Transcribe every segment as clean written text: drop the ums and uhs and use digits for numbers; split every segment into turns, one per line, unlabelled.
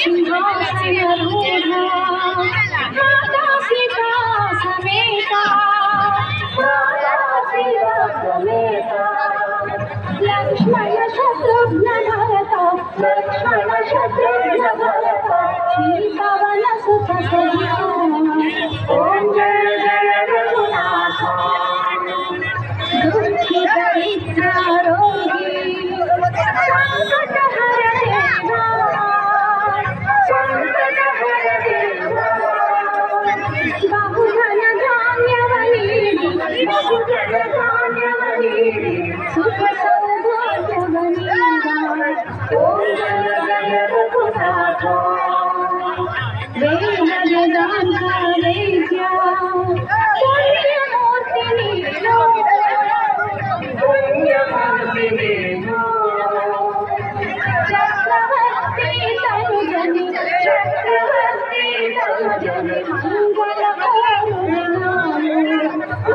सिंहासनरूढा माता सीता समेता लक्ष्मण शत्रुघ्न भरत श्रीपवन सुत सहिता ओम जय जय रघुनाथ दुखी दरिद्र रोगी संकट हर देवा बहुधन धान्यवनीडी सुख सौभाग्यवनीदा ओम जय जय रघुनाथ वेद वेदांत वैद्या पुण्यमूर्ति नीलो चक्रवर्ती तनुजनि मंगल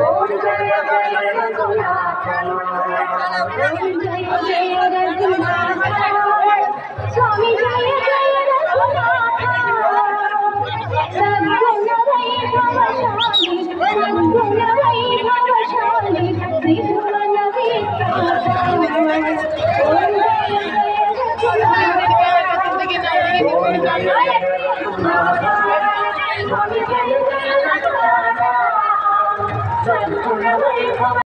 ओम जय जय रघुनाथ ओम जय जय रघुनाथ स्वामी जय जय रघुनाथ सद्गुण वैभवशाली त्रिभुवन विख्यात ओम जय जय रघुनाथ